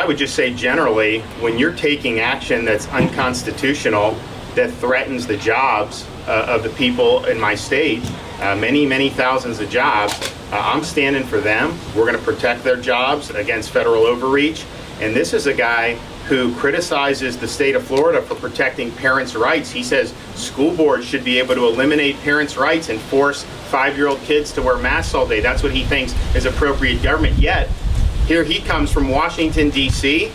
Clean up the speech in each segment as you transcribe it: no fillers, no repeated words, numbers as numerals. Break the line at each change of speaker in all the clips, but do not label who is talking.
I would just say generally, when you're taking action that's unconstitutional, that threatens the jobs of the people in my state, many thousands of jobs, I'm standing for them. We're going to protect their jobs against federal overreach. And this is a guy who criticizes the state of Florida for protecting parents' rights. He says school boards should be able to eliminate parents' rights and force 5-year-old kids to wear masks all day. That's what he thinks is appropriate government. Yet, here he comes from Washington, D.C.,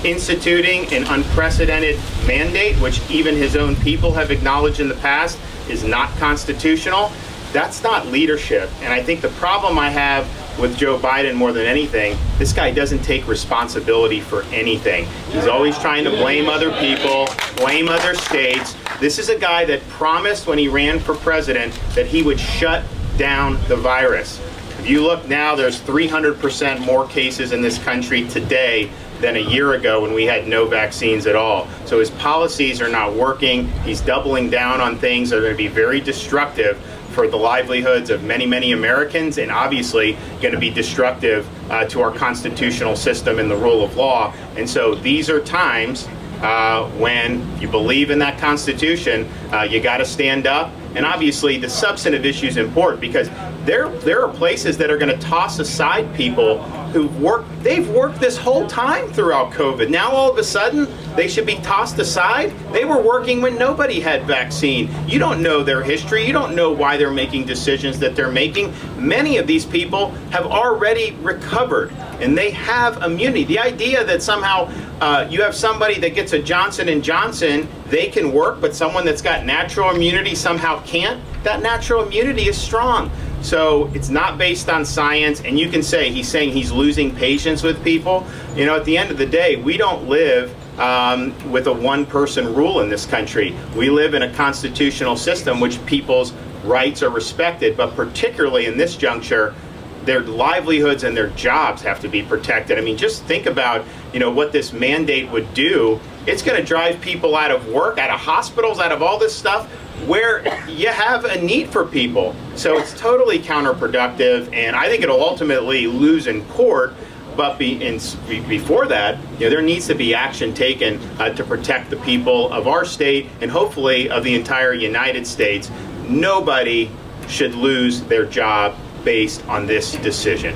instituting an unprecedented mandate, which even his own people have acknowledged in the past is not constitutional. That's not leadership. And I think the problem I have with Joe Biden more than anything, this guy doesn't take responsibility for anything. He's always trying to blame other people, blame other states. This is a guy that promised when he ran for president that he would shut down the virus. If you look now, there's 300% more cases in this country today than a year ago when we had no vaccines at all. So his policies are not working. He's doubling down on things that are going to be very destructive for the livelihoods of many Americans, and obviously going to be destructive to our constitutional system and the rule of law. And so these are times when you believe in that Constitution, you got to stand up. And obviously the substantive issue is important, because there are places that are going to toss aside people they've worked this whole time throughout COVID. Now all of a sudden they should be tossed aside. They were working when nobody had vaccine. You don't know their history. You don't know why they're making decisions that they're making. Many of these people have already recovered and they have immunity. The idea that somehow you have somebody that gets a Johnson & Johnson, they can work, but someone that's got natural immunity somehow can't, that natural immunity is strong. So it's not based on science, and you can say he's saying he's losing patience with people. You know, at the end of the day, we don't live with a one-person rule in this country. We live in a constitutional system which people's rights are respected, but particularly in this juncture, their livelihoods and their jobs have to be protected. I mean, just think about, you know, what this mandate would do. It's going to drive people out of work, out of hospitals, out of all this stuff where you have a need for people. So it's totally counterproductive, and I think it'll ultimately lose in court. But before that, you know, there needs to be action taken to protect the people of our state and hopefully of the entire United States. Nobody should lose their job based on this decision.